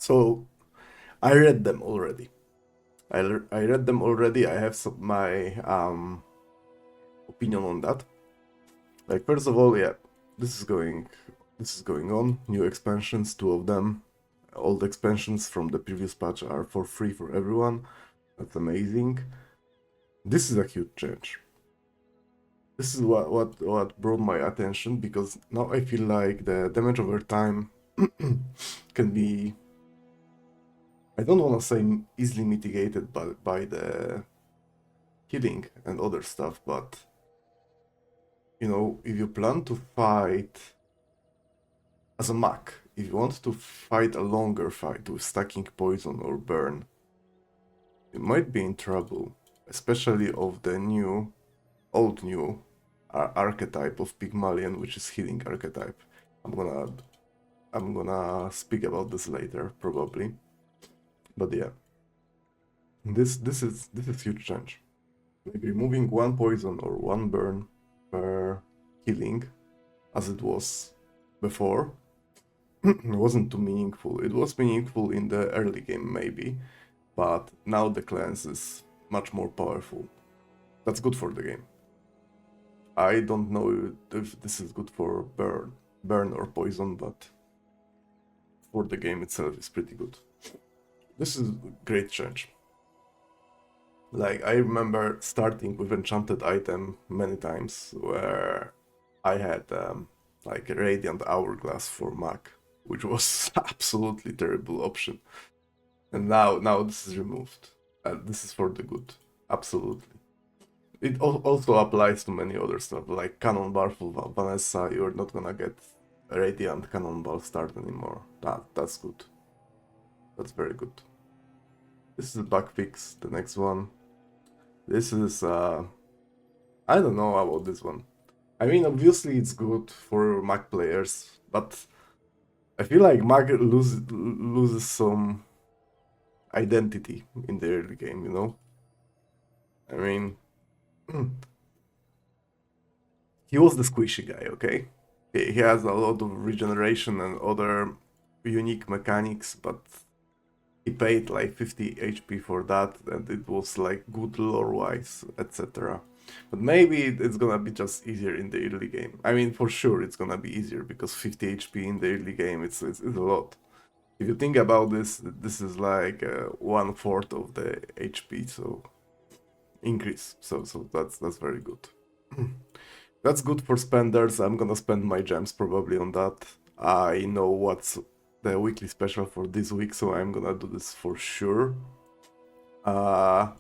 So I read them already. I read them already. I have my opinion on that. Like first of all, yeah, this is going this is going on. New expansions, two of them. Old expansions from the previous patch are for free for everyone. That's amazing. This is a huge change. This is what brought my attention because now I feel like the damage over time can be, I don't want to say easily mitigated by the healing and other stuff, but if you plan to fight as a mech, if you want to fight a longer fight with stacking poison or burn, you might be in trouble, especially of the old new archetype of Pygmalion, which is healing archetype. I'm gonna speak about this later, probably. But yeah, this is huge change. Maybe removing one poison or one burn per healing, as it was before, wasn't too meaningful. It was meaningful in the early game, maybe, but now the cleanse is much more powerful. That's good for the game. I don't know if this is good for burn or poison, but for the game itself, it's pretty good. This is a great change. Like, I remember starting with enchanted item many times where I had like a radiant hourglass for Mac, which was absolutely terrible option. And now this is removed. This is for the good. Absolutely. It also applies to many other stuff, like Cannonball for Vanessa. You're not gonna get a Radiant Cannonball start anymore. That's good. That's very good. This is a bug fix, the next one. This is, I don't know about this one. I mean, obviously it's good for Mac players, but I feel like Mac loses some identity in the early game, you know? I mean, he was the squishy guy, okay? He has a lot of regeneration and other unique mechanics, but he paid like 50 HP for that, and it was like good lore-wise, etc. But maybe it's gonna be just easier in the early game. I mean, for sure it's gonna be easier because 50 HP in the early game, it's a lot. If you think about this, this is like 1/4 of the HP, so increase. So that's very good. That's good for spenders. I'm gonna spend my gems probably on that. I know what's the weekly special for this week, so I'm gonna do this for sure. Uh,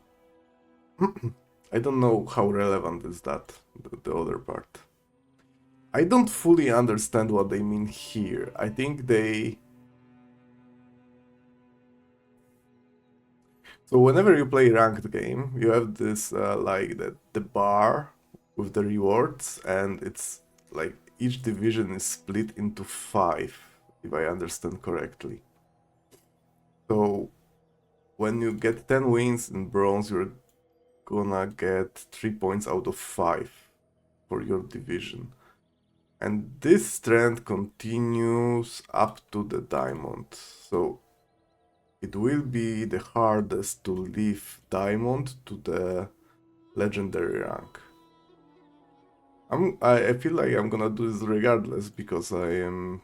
I don't know how relevant is that, the other part. I don't fully understand what they mean here. I think they... So whenever you play ranked game, you have this like the bar with the rewards, and it's like each division is split into 5, if I understand correctly. So when you get 10 wins in bronze, you're gonna get 3 points out of 5 for your division. And this trend continues up to the diamond. So it will be the hardest to leave diamond to the legendary rank. I feel like I'm gonna do this regardless because I am,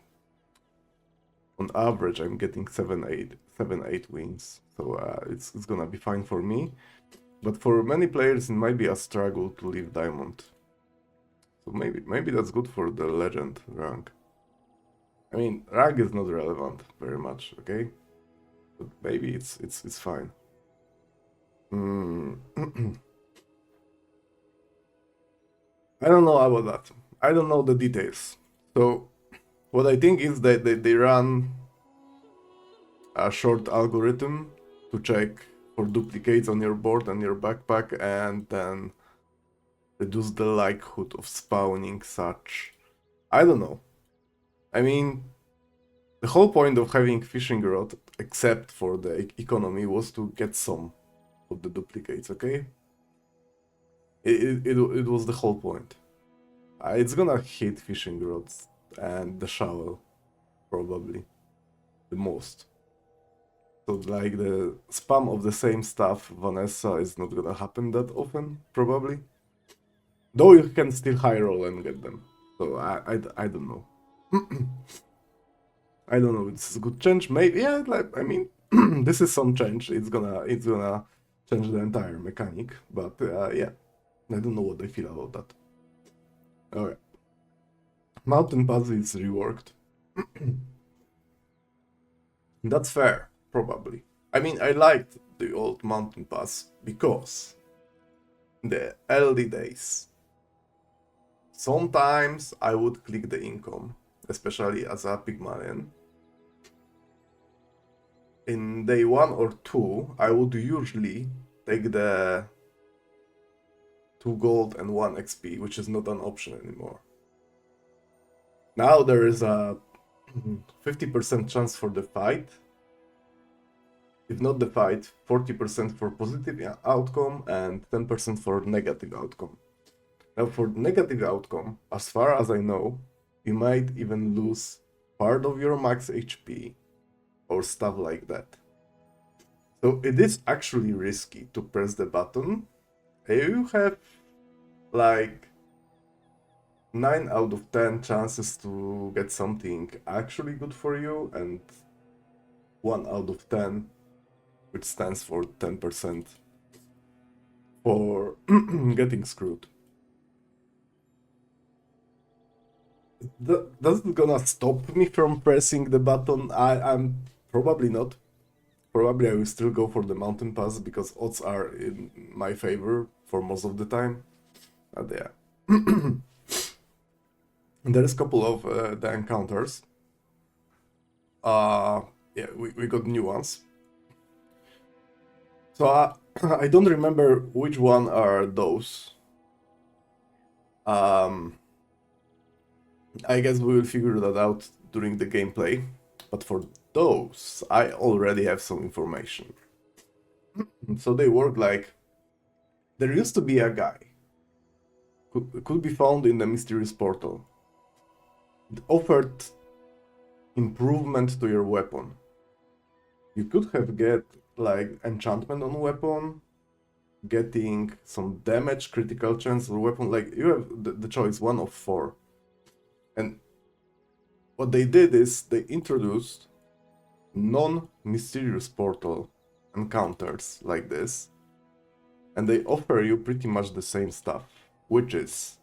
on average, I'm getting 7-8 wins. So it's gonna be fine for me. But for many players it might be a struggle to leave diamond. So maybe that's good for the legend rank. I mean, rank is not relevant very much, okay? But maybe it's fine. I don't know about that. I don't know the details. So what I think is that they run a short algorithm to check for duplicates on your board and your backpack, and then reduce the likelihood of spawning such. I don't know. I mean, the whole point of having fishing rod, except for the economy, was to get some of the duplicates, okay? It was the whole point. It's gonna hit fishing rods and the shovel, probably, the most. So like the spam of the same stuff, Vanessa, is not gonna happen that often, probably. Though you can still high roll and get them. So I don't know. I don't know. It's a good change. Maybe yeah. Like I mean, this is some change. It's gonna change the entire mechanic. But yeah, I don't know what I feel about that. Alright, Mountain Pass is reworked. That's fair, probably. I mean, I liked the old Mountain Pass because the early days. Sometimes I would click the income, especially as a Pygmalion. In day 1 or 2, I would usually take the 2 gold and 1 XP, which is not an option anymore. Now there is a 50% chance for the fight. If not the fight, 40% for positive outcome and 10% for negative outcome. Now for negative outcome, as far as I know, you might even lose part of your max HP or stuff like that. So it is actually risky to press the button. You have like 9 out of 10 chances to get something actually good for you and 1 out of 10, which stands for 10% for getting screwed. That's gonna stop me from pressing the button. I'm probably not. Probably I will still go for the mountain pass because odds are in my favor for most of the time. Yeah. There is a couple of the encounters. Yeah, we got new ones. So I don't remember which one are those. I guess we will figure that out during the gameplay. But for those, I already have some information. So they work like there used to be a guy could be found in the mysterious portal. It offered improvement to your weapon. You could have get like enchantment on weapon, getting some damage, critical chance on weapon. Like you have the choice 1 of 4. And what they did is they introduced non-mysterious portal encounters like this, and they offer you pretty much the same stuff, which is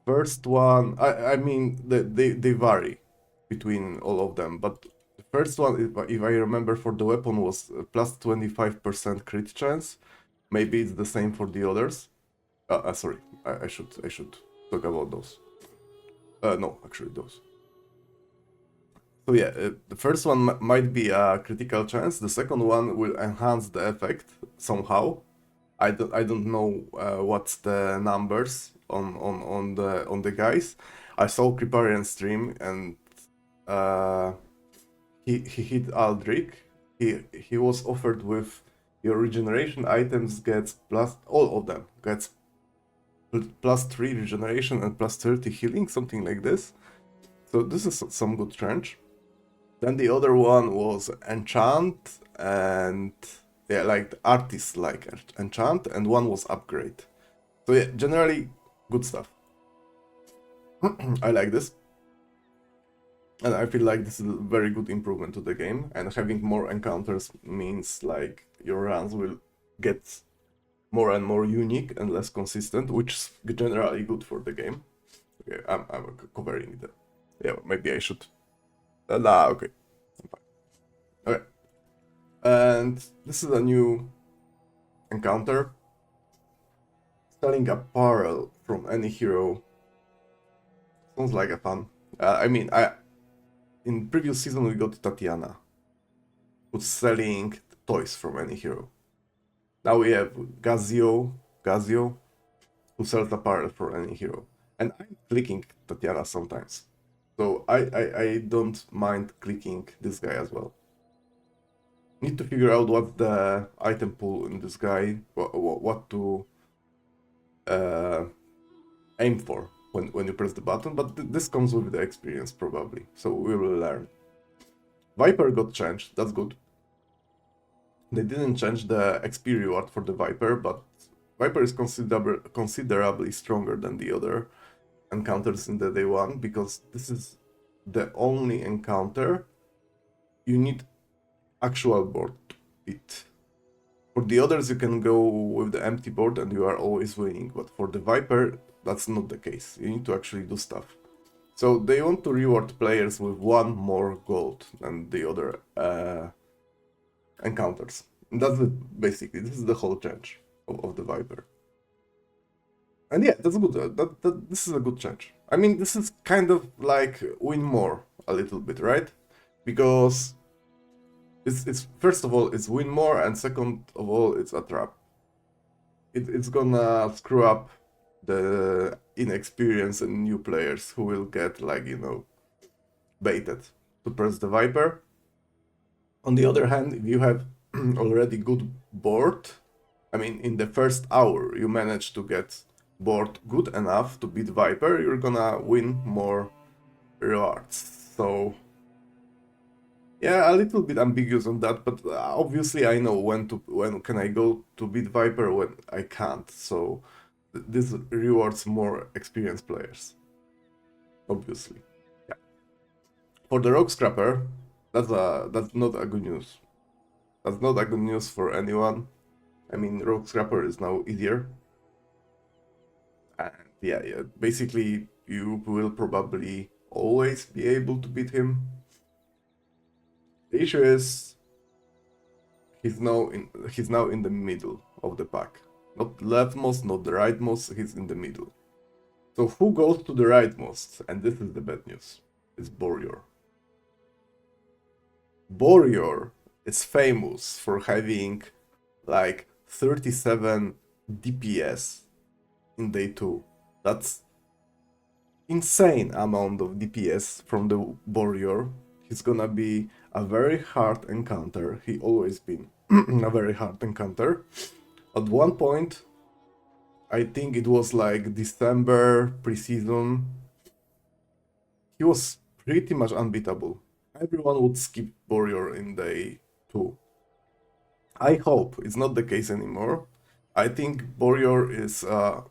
first one. I mean they vary between all of them, but the first one, if I remember, for the weapon was plus 25% crit chance. Maybe it's the same for the others. Sorry, I should talk about those. No, actually those. So yeah, the first one might be a critical chance. The second one will enhance the effect somehow. I don't know what's the numbers on the guys. I saw Kriparian stream and he hit Aldrich. He was offered with your regeneration items gets plus, all of them gets plus 3 regeneration and plus 30 healing, something like this. So this is some good trench. Then the other one was enchant and yeah, like the artist like enchant, and one was upgrade. So yeah, generally good stuff. I like this. And I feel like this is a very good improvement to the game, and having more encounters means like your runs will get more and more unique and less consistent, which is generally good for the game. Okay, I'm covering the... Yeah, maybe I should... Nah, okay. I'm fine. Okay. And this is a new encounter. Selling apparel from any hero. Sounds like a fun. I mean, in previous season we got Tatiana, who's selling toys from any hero. Now we have Gazio, who sells apparel for any hero. And I'm clicking Tatiana sometimes. So I don't mind clicking this guy as well. Need to figure out what the item pool in this guy, what to aim for when you press the button, but this comes with the experience probably, so we will learn. Viper got changed, that's good. They didn't change the XP reward for the Viper, but Viper is considerably stronger than the other encounters in the day one, because this is the only encounter you need actual board to beat. For the others, you can go with the empty board and you are always winning, but for the Viper, that's not the case. You need to actually do stuff. So they want to reward players with one more gold than the other encounters. And that's it, basically. This is the whole change of the Viper. And yeah, that's good. This is a good change. I mean, this is kind of like win more a little bit, right? Because it's first of all it's win more, and second of all it's a trap. It's gonna screw up the inexperienced and new players who will get, like, baited to press the Viper. On the other hand, if you have already good board, I mean, in the first hour you manage to get board good enough to beat Viper, you're gonna win more rewards. So yeah, a little bit ambiguous on that, but obviously I know when can I go to beat Viper, when I can't. So this rewards more experienced players, obviously. Yeah. For the Rogue Scrapper, that's not a good news. That's not a good news for anyone. I mean, Rogue Scrapper is now easier. And yeah, basically you will probably always be able to beat him. The issue is he's now in the middle of the pack. Not leftmost, not the rightmost, he's in the middle. So who goes to the rightmost? And this is the bad news. It's Borior. Borior is famous for having like 37 DPS in day 2. That's insane amount of DPS from the Borior. He's gonna be a very hard encounter. He always been a very hard encounter. At one point, I think it was like December preseason, he was pretty much unbeatable. Everyone would skip Borior in day 2. I hope it's not the case anymore. I think Borior is damn.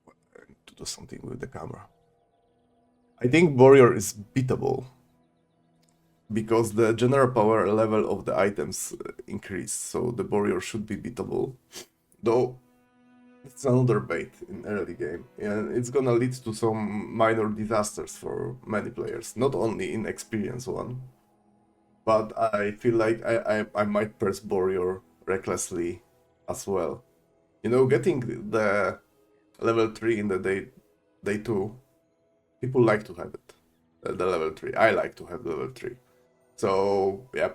I need to do something with the camera. I think Borior is beatable because the general power level of the items increased, so the Borior should be beatable. Though it's another bait in early game, and it's gonna lead to some minor disasters for many players, not only in experienced one. But I feel like I might press Borior recklessly as well. Getting the level 3 in the day 2, people like to have it. The level 3. I like to have level 3. So, yeah,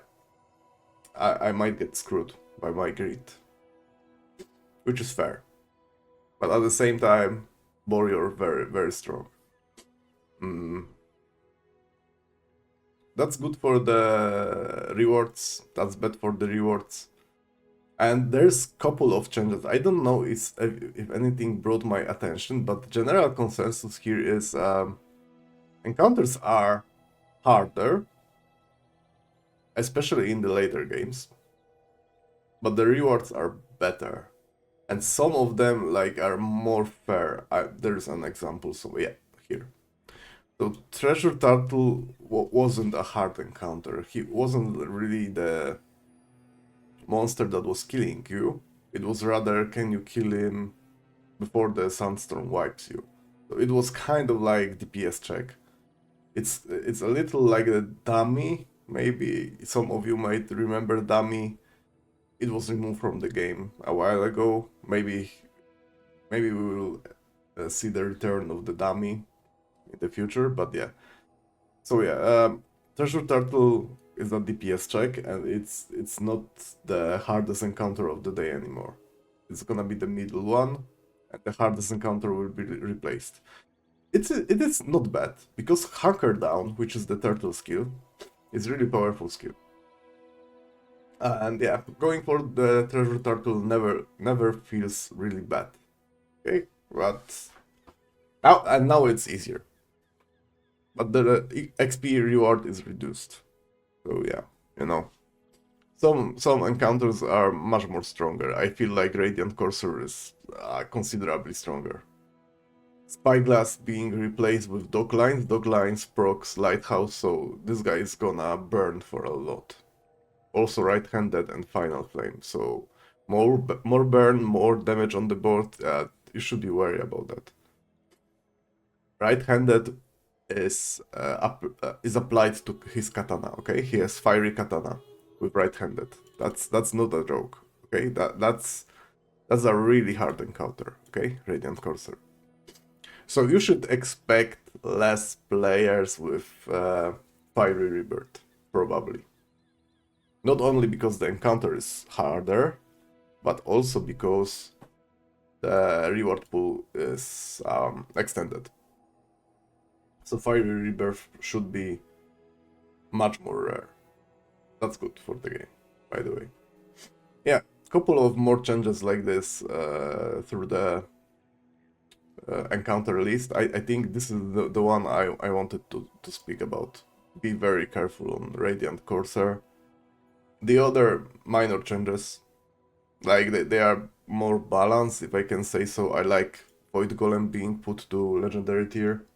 I might get screwed by my greed, which is fair. But at the same time, Borior very, very strong. That's good for the rewards, that's bad for the rewards. And there's couple of changes. I don't know if anything brought my attention, but the general consensus here is encounters are harder, especially in the later games, but the rewards are better, and some of them are more fair. There's an example, so yeah, here. So Treasure Turtle wasn't a hard encounter. He wasn't really the monster that was killing you. It was rather, can you kill him before the sandstorm wipes you? So it was kind of like DPS check. It's a little like a dummy. Maybe some of you might remember dummy. It was removed from the game a while ago. Maybe we will see the return of the dummy in the future. But yeah. So yeah, Treasure Turtle is a DPS check, and it's not the hardest encounter of the day anymore. It's gonna be the middle one, and the hardest encounter will be replaced. It is not bad, because Hunker Down, which is the turtle skill, is really powerful skill. And yeah, going for the Treasure Turtle never feels really bad. Okay, but now it's easier. But the XP reward is reduced. So yeah, Some encounters are much more stronger. I feel like Radiant Courser is considerably stronger. Spyglass being replaced with Docklines. Docklines procs Lighthouse, so this guy is gonna burn for a lot. Also right-handed and Final Flame, so more burn, more damage on the board. You should be wary about that. Right-handed is applied to his katana. Okay, he has fiery katana with right-handed. That's not a joke. Okay, that's a really hard encounter. Okay, Radiant Courser. So you should expect less players with fiery rebirth, probably. Not only because the encounter is harder, but also because the reward pool is extended. So fiery rebirth should be much more rare. That's good for the game, by the way. Yeah, a couple of more changes like this through the encounter list. I think this is the one I wanted to speak about. Be very careful on Radiant Courser. The other minor changes, like they are more balanced, if I can say so. I like Void Golem being put to legendary tier.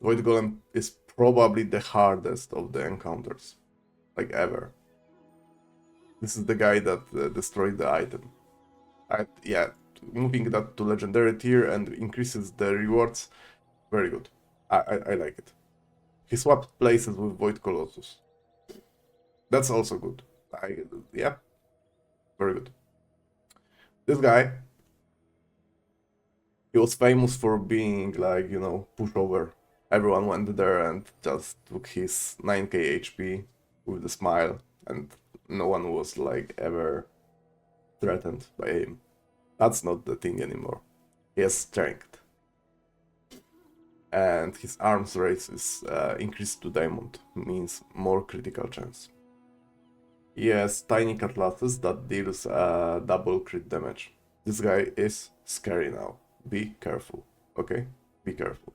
Void Golem is probably the hardest of the encounters, like ever. This is the guy that destroyed the item. Yeah, moving that to legendary tier and increases the rewards, very good. I like it. He swapped places with Void Colossus. That's also good. Yeah, very good. This guy, he was famous for being like, pushover. Everyone went there and just took his 9k HP with a smile, and no one was like ever threatened by him. That's not the thing anymore. He has strength. And his arms race is increased to diamond, means more critical chance. He has tiny cutlasses that deals double crit damage. This guy is scary now. Be careful, okay? Be careful.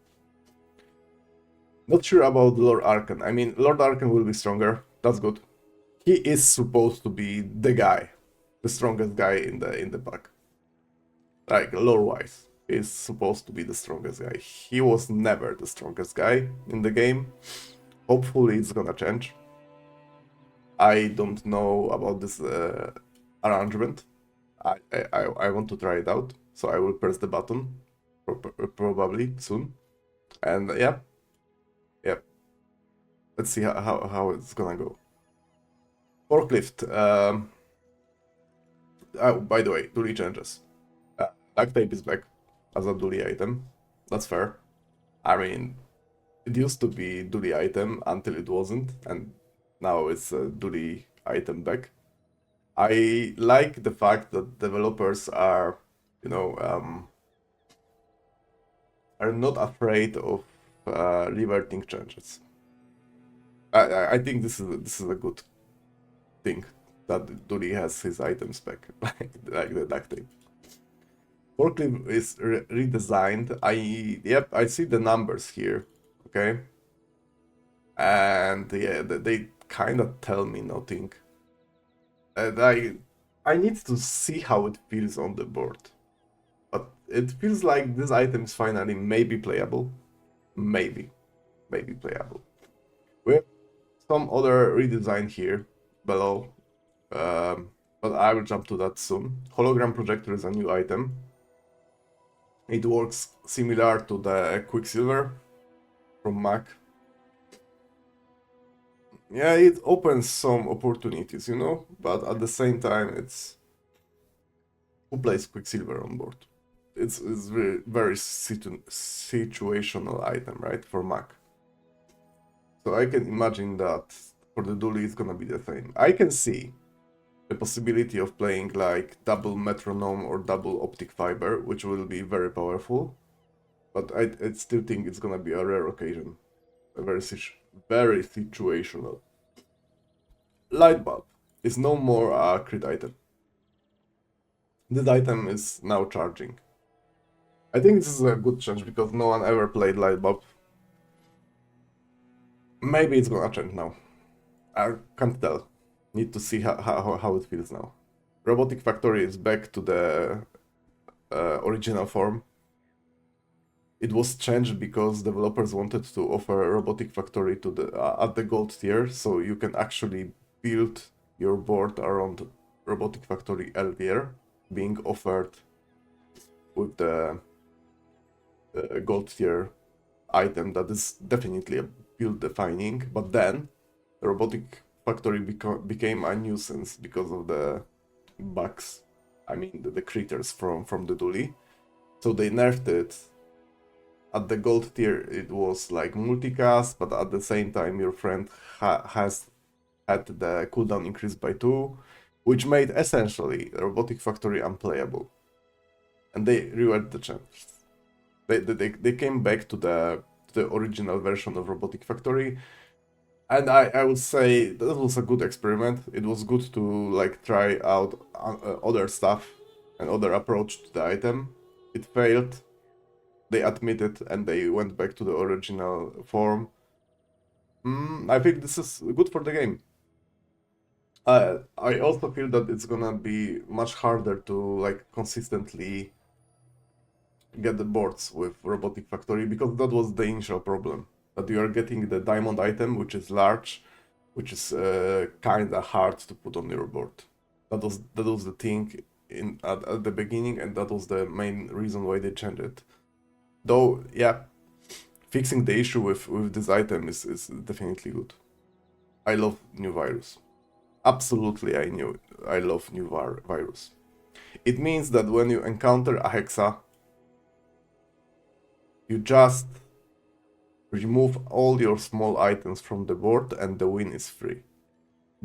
Not sure about Lord Arkan. I mean, Lord Arkan will be stronger. That's good. He is supposed to be the guy, the strongest guy in the pack. Like lore-wise, he's supposed to be the strongest guy. He was never the strongest guy in the game. Hopefully, it's gonna change. I don't know about this arrangement. I want to try it out, so I will press the button probably soon. And yeah. Let's see how it's gonna go. Forklift. Oh, by the way, Dooley changes. Duct tape is back as a Dooley item. That's fair. I mean, it used to be Dooley item until it wasn't, and now it's a Dooley item back. I like the fact that developers are, are not afraid of reverting changes. I think this is a good thing that Dooley has his items back, like the duct tape. Forklift is redesigned. I see the numbers here, okay, and yeah, they kind of tell me nothing. And I need to see how it feels on the board, but it feels like this item is finally maybe playable, maybe playable. We have some other redesign here below, but I will jump to that soon. Hologram projector is a new item. It works similar to the Quicksilver from Mac. Yeah, it opens some opportunities, but at the same time, it's who plays Quicksilver on board. It's very situational item, right, for Mac. So I can imagine that for the Dooley it's gonna be the same. I can see the possibility of playing like double metronome or double optic fiber, which will be very powerful, but I still think it's gonna be a rare occasion, very situational. Light bulb is no more a crit item. This item is now charging. I think this is a good change because no one ever played light bulb. Maybe it's gonna change now. I can't tell. Need to see how it feels now. Robotic Factory is back to the original form. It was changed because developers wanted to offer a Robotic Factory to the at the gold tier, so you can actually build your board around Robotic Factory earlier, being offered with the gold tier item that is definitely a build defining. But then the Robotic Factory became a nuisance because of the bugs. I mean the critters from the Dooley. So they nerfed it. At the gold tier it was like multicast, but at the same time your friend has had the cooldown increased by 2, which made essentially Robotic Factory unplayable. And they reworked the changes. They came back to the original version of Robotic Factory, and I would say that was a good experiment. It was good to like try out other stuff and other approach to the item. It failed. They admitted and they went back to the original form. I think this is good for the game. I also feel that it's gonna be much harder to like consistently get the boards with Robotic Factory because that was the initial problem. That you are getting the diamond item, which is large, which is kinda hard to put on your board. That was the thing at the beginning, and that was the main reason why they changed it. Though, yeah, fixing the issue with this item is definitely good. I love new virus. Absolutely, I love new virus. It means that when you encounter a hexa, you just remove all your small items from the board and the win is free,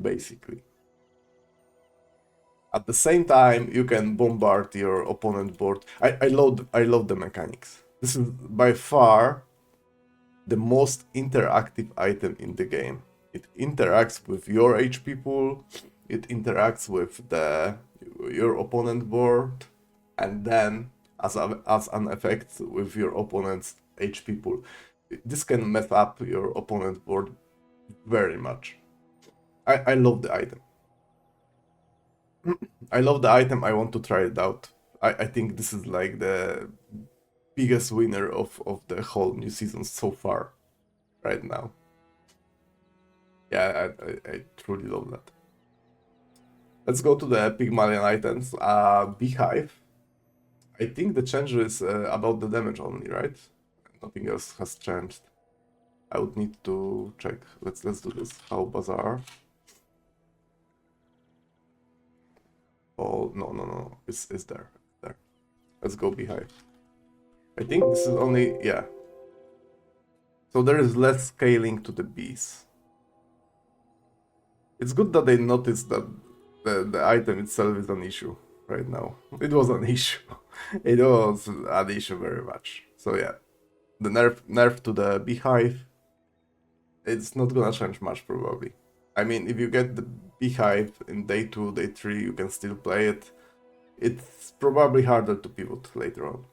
basically. At the same time, you can bombard your opponent board. I love the mechanics. This is by far the most interactive item in the game. It interacts with your HP pool, it interacts with your opponent board, and then as an effect with your opponent's HP pool. This can mess up your opponent's board very much. I love the item. I love the item. I want to try it out. I think this is like the biggest winner of the whole new season so far, right now. Yeah, I truly love that. Let's go to the Pygmalion items. Beehive. I think the change is about the damage only, right? Nothing else has changed. I would need to check. Let's do this. How Bazaar. Oh no. It's there. There. Let's go Beehive. I think this is only, yeah. So there is less scaling to the bees. It's good that they noticed that the item itself is an issue right now. It was an issue. It was an issue very much. So yeah, the nerf to the beehive, it's not gonna change much probably. I mean, if you get the beehive in day 2, day 3, you can still play it. It's probably harder to pivot later on.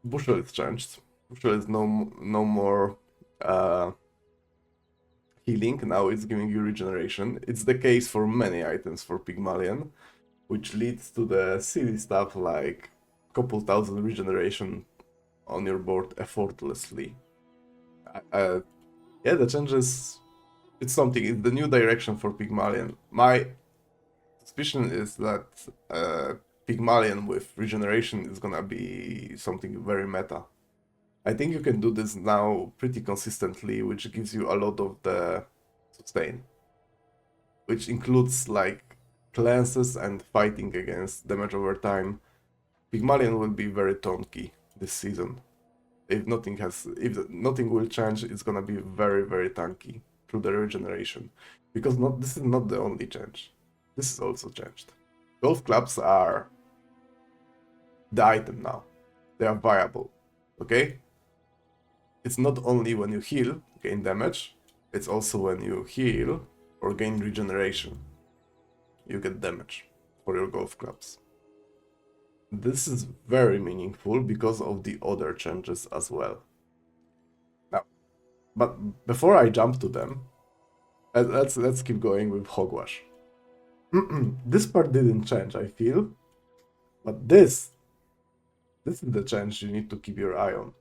Bushel is changed. Bushel is no more healing, now it's giving you regeneration. It's the case for many items for Pygmalion, which leads to the silly stuff like couple thousand regeneration on your board effortlessly. Yeah, the changes, it's something, it's the new direction for Pygmalion. My suspicion is that Pygmalion with regeneration is gonna be something very meta. I think you can do this now pretty consistently, which gives you a lot of the sustain, which includes like cleanses and fighting against damage over time. Pygmalion will be very tanky this season. If nothing will change, it's gonna be very tanky through the regeneration, because this is not the only change. This is also changed. Golf clubs are the item now. They are viable. Okay? It's not only when you heal, gain damage, it's also when you heal or gain regeneration, you get damage for your golf clubs. This is very meaningful because of the other changes as well. Now, but before I jump to them, Let's keep going with hogwash. This part didn't change, I feel, but this is the change you need to keep your eye on.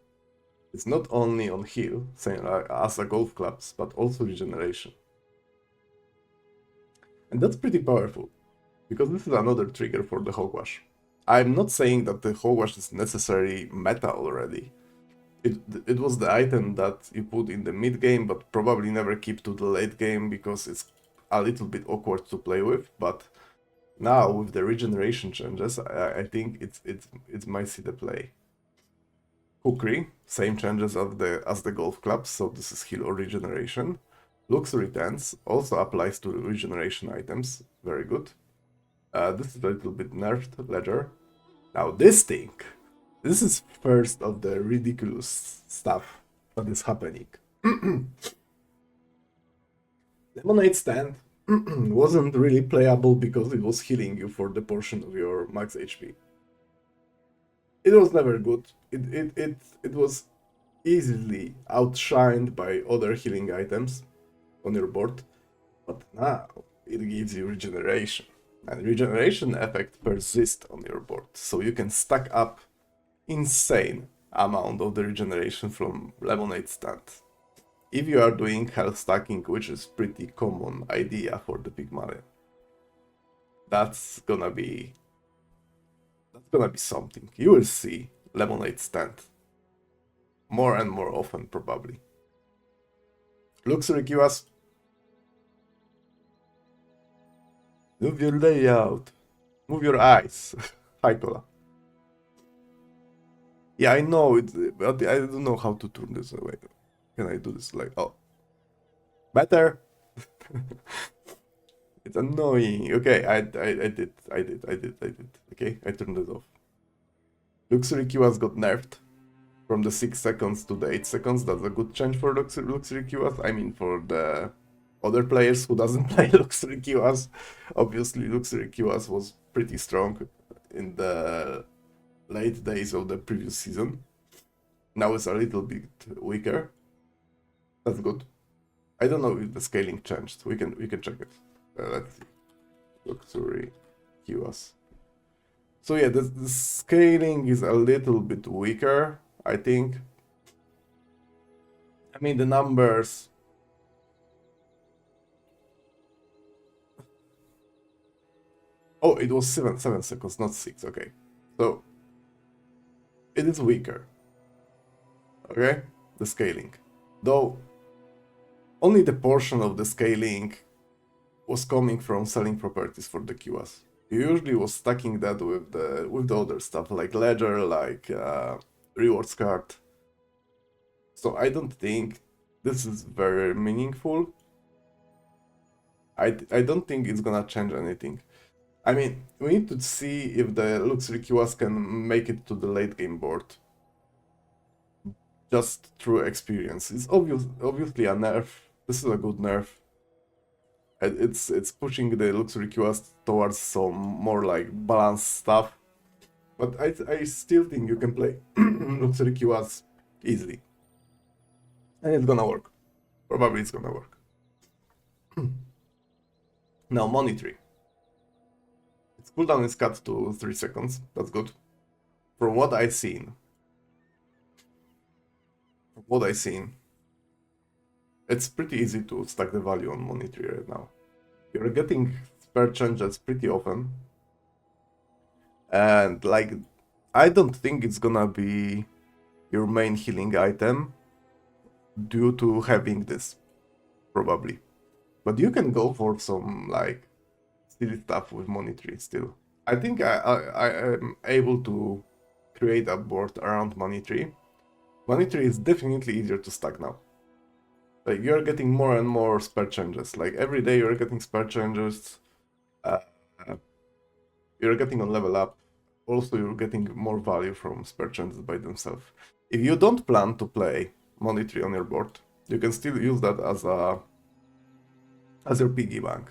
It's not only on heal, same like as a golf clubs, but also regeneration. And that's pretty powerful, because this is another trigger for the hogwash. I'm not saying that the hogwash is necessarily meta already. It was the item that you put in the mid game, but probably never keep to the late game because it's a little bit awkward to play with. But now with the regeneration changes, I think it might see the play. Kukri, same changes as the golf clubs, so this is heal or regeneration. Luxury Tense also applies to regeneration items, very good. This is a little bit nerfed ledger. Now this thing, this is first of the ridiculous stuff that is happening. Lemonade Stand wasn't really playable because it was healing you for the portion of your max HP. It was never good. It was easily outshined by other healing items on your board, but now it gives you regeneration. And regeneration effect persists on your board, so you can stack up insane amount of the regeneration from Lemonade Stand. If you are doing health stacking, which is pretty common idea for the Pygmalion, that's gonna be something. You will see Lemonade Stand more and more often, probably. Luxury QS. Move your layout. Move your eyes. Hi, Kola. Yeah, I know it, but I don't know how to turn this away. Can I do this like, oh, better? It's annoying. Okay, I did. Okay, I turned it off. Luxury QS got nerfed from the 6 seconds to the 8 seconds. That's a good change for Luxury QS. I mean, for the other players who doesn't play Luxury QS. Obviously, Luxury QS was pretty strong in the late days of the previous season. Now it's a little bit weaker. That's good. I don't know if the scaling changed. We can check it. Let's see. Luxury QS. So yeah, the scaling is a little bit weaker, I think. I mean, the numbers. Oh, it was 7 seconds, not 6. Okay, so it is weaker. Okay, the scaling, though only the portion of the scaling was coming from selling properties for the QS. You usually was stacking that with the other stuff like ledger, like rewards card. So I don't think this is very meaningful. I don't think it's gonna change anything. I mean, we need to see if the Luxury QS can make it to the late game board. Just through experience. It's obviously a nerf. This is a good nerf. It's pushing the Luxury QS towards some more like balanced stuff. But I still think you can play Luxury QS easily. And it's gonna work. Probably it's gonna work. Now, Money Tree. Its cooldown is cut to 3 seconds. That's good. From what I've seen, it's pretty easy to stack the value on Money Tree right now. You're getting spare changes pretty often. And like, I don't think it's gonna be your main healing item due to having this, probably. But you can go for some like silly stuff with Money Tree still. I think I am able to create a board around Money Tree. Money Tree is definitely easier to stack now. Like, you're getting more and more spare changes. Like, every day you're getting spare changes. Uh, you're getting on level up. Also, you're getting more value from spare changes by themselves. If you don't plan to play Money Tree on your board, you can still use that as your piggy bank.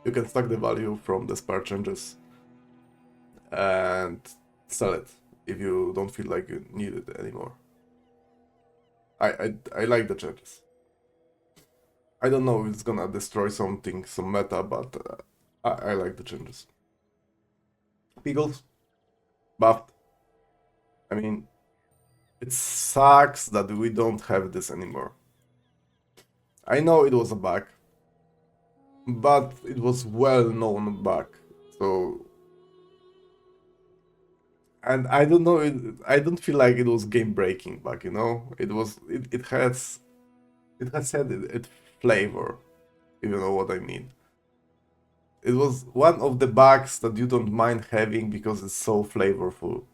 You can stack the value from the spare changes and sell it if you don't feel like you need it anymore. I like the changes. I don't know if it's gonna destroy something, some meta, but I like the changes. Pickles, buffed. I mean, it sucks that we don't have this anymore. I know it was a bug, but it was well-known bug. So, and I don't know, I don't feel like it was game-breaking bug, you know? It has had it flavor, if you know what I mean. It was one of the bugs that you don't mind having because it's so flavorful.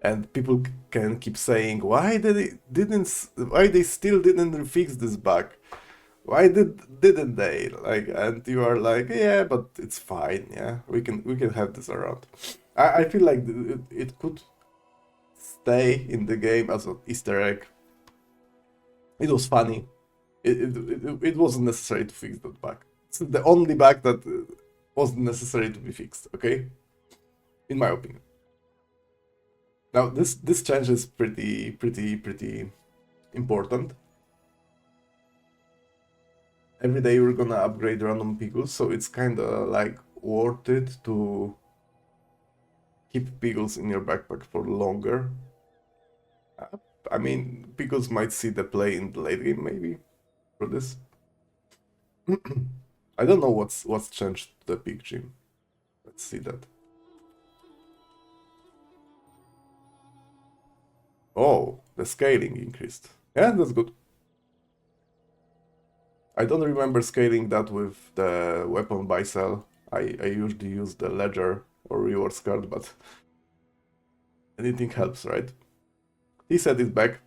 And people can keep saying, why they still didn't fix this bug? Why didn't they? Like, and you are like, yeah, but it's fine. Yeah, we can have this around. I feel like it could stay in the game as an Easter egg. It was funny. It wasn't necessary to fix that bug. It's the only bug that wasn't necessary to be fixed. Okay, in my opinion. Now this change is pretty important. Every day we're gonna upgrade random pickles, so it's kind of like worth it to keep pickles in your backpack for longer. I mean, pickles might see the play in the late game maybe for this. I don't know what's changed to the pick gym. Let's see that. Oh, the scaling increased. Yeah, that's good. I don't remember scaling that with the weapon buy sell. I usually use the ledger or rewards card, but anything helps, right? He said it's back.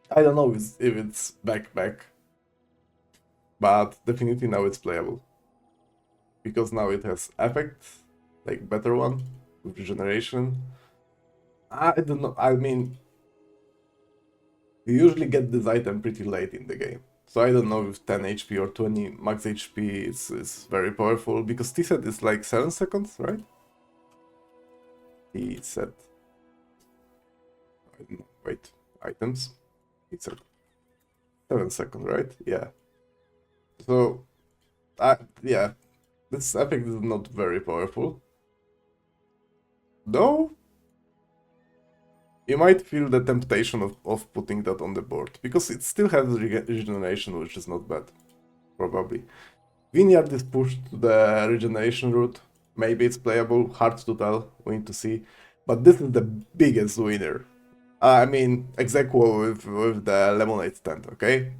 I don't know if it's back, but definitely now it's playable. Because now it has effect, like better one, with regeneration. I don't know, I mean, you usually get this item pretty late in the game. So I don't know if 10 HP or 20 max HP is very powerful, because T-set is like 7 seconds, right? T-set. I don't know, wait, items. T-set. 7 seconds, right? Yeah. So, yeah, this effect is not very powerful. Though, you might feel the temptation of putting that on the board, because it still has regeneration, which is not bad, probably. Vineyard is pushed to the regeneration route. Maybe it's playable, hard to tell, we need to see. But this is the biggest winner. I mean, ex aequo with the lemonade stand, okay?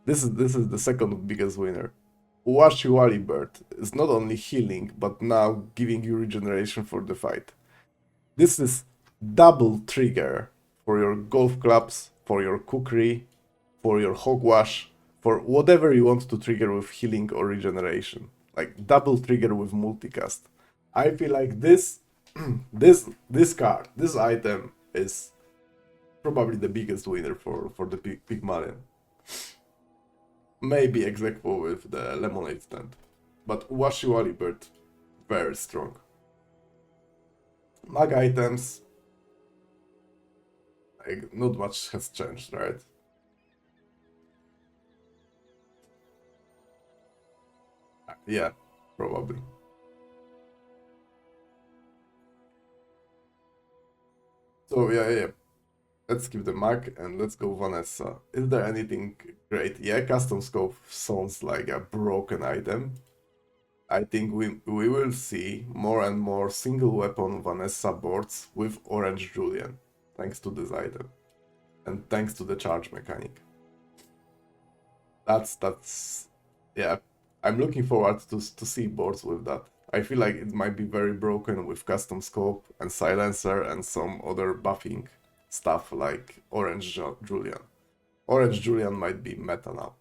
This is the second biggest winner. Washiwali Bird is not only healing, but now giving you regeneration for the fight. This is double trigger for your golf clubs, for your kukri, for your hogwash, for whatever you want to trigger with healing or regeneration. Like double trigger with multicast. I feel like this this card, this item is probably the biggest winner for the Pygmalion. Maybe ex aequo with the lemonade stand. But Washiwali Bird, very strong. Mag items, like, not much has changed, right? Yeah, probably. So yeah. Let's keep the mag and let's go Vanessa. Is there anything great? Yeah, custom scope sounds like a broken item. I think we will see more and more single weapon Vanessa boards with Orange Julian, thanks to this item. And thanks to the charge mechanic. That's yeah. I'm looking forward to see boards with that. I feel like it might be very broken with custom scope and silencer and some other buffing stuff like Julian. Orange Julian might be meta now.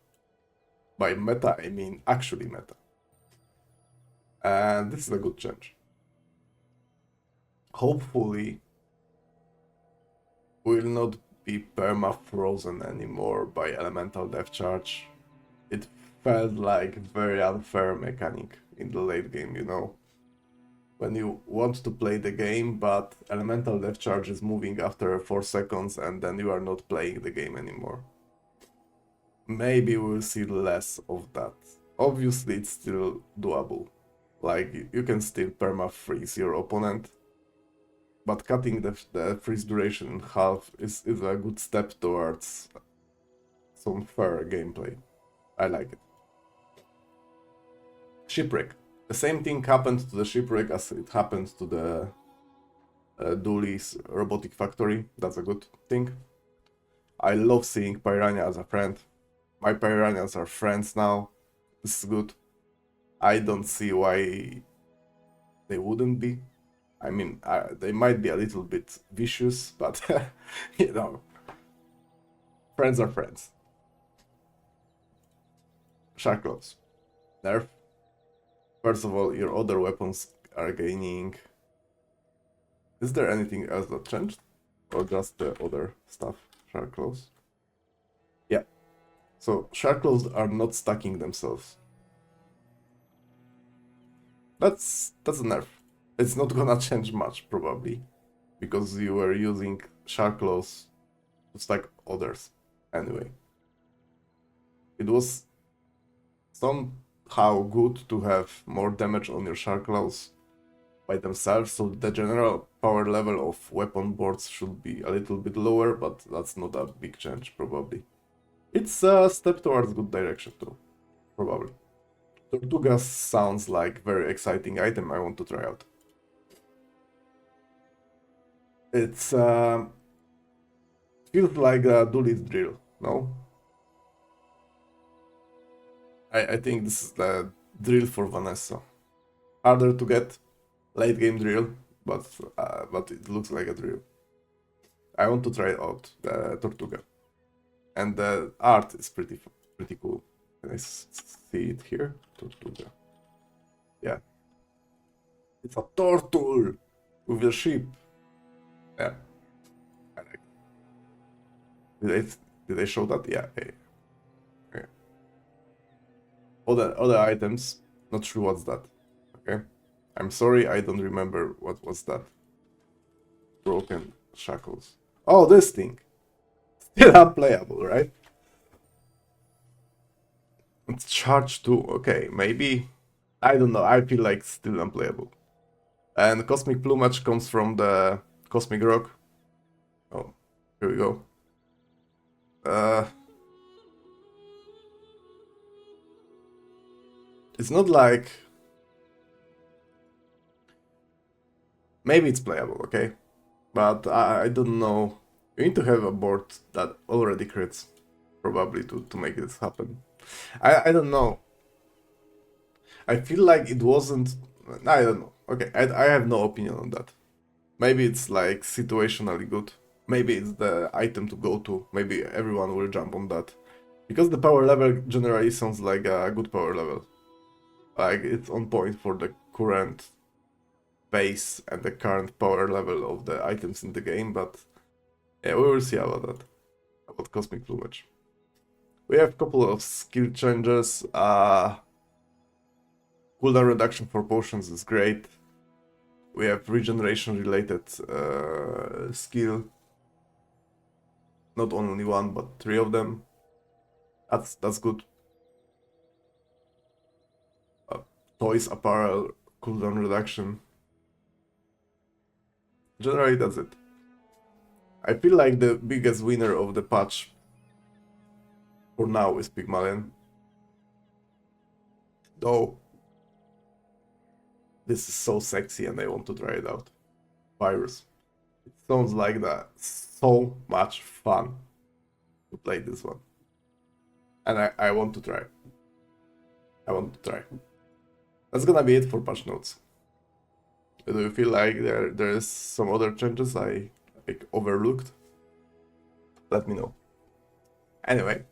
By meta, I mean actually meta. And this is a good change. Hopefully, will not be perma-frozen anymore by elemental depth charge. It felt like very unfair mechanic in the late game, you know? When you want to play the game, but elemental depth charge is moving after 4 seconds and then you are not playing the game anymore. maybe we'll see less of that. Obviously, it's still doable. Like, you can still perma-freeze your opponent, but cutting the freeze duration in half is a good step towards some fair gameplay. I like it. Shipwreck. The same thing happened to the Shipwreck as it happened to the Dooley's robotic factory. That's a good thing. I love seeing Piranha as a friend. My Piranhas are friends now. This is good. I don't see why they wouldn't be. I mean, they might be a little bit vicious, but you know, friends are friends. Shark claws. Nerf. First of all, your other weapons are gaining. Is there anything else that changed? Or just the other stuff? Shark claws? Yeah. So shark claws are not stacking themselves. That's a nerf. It's not gonna change much probably, because you were using shark claws to stack others anyway. It was somehow good to have more damage on your shark claws by themselves, so the general power level of weapon boards should be a little bit lower, but that's not a big change probably. It's a step towards good direction though, probably. Tortuga sounds like very exciting item I want to try out. It's feels like a Dooley's drill, no? I think this is the drill for Vanessa. Harder to get, late game drill, but it looks like a drill. I want to try out the Tortuga, and the art is pretty cool. Can I see it here? Tortuga. Yeah, it's a turtle with a ship. Yeah, I like it. Did I show that? Yeah. Okay. Other items. Not sure what's that. Okay. I'm sorry, I don't remember what was that. Broken shackles. Oh, this thing. Still unplayable, right? It's charged too. Okay, maybe. I don't know. I feel like still unplayable. And Cosmic Plumage comes from the Cosmic Rock. Oh, here we go. It's not like... Maybe it's playable, okay? But I don't know. You need to have a board that already crits, probably, to make this happen. I don't know. I feel like it wasn't... I don't know. Okay, I have no opinion on that. Maybe it's like situationally good. Maybe it's the item to go to. Maybe everyone will jump on that. Because the power level generally sounds like a good power level. Like, it's on point for the current base and the current power level of the items in the game, but yeah, we will see about that. About Cosmic Plumage. We have a couple of skill changes. Cooldown reduction for potions is great. We have regeneration related skill. Not only one, but 3 of them. That's good. Toys, apparel, cooldown reduction. Generally, that's it. I feel like the biggest winner of the patch for now is Pygmalion. Though, this is so sexy and I want to try it out. Virus. It sounds like that. So much fun to play this one. And I want to try. I want to try. That's gonna be it for patch notes. Do you feel like there is some other changes I overlooked? Let me know. Anyway,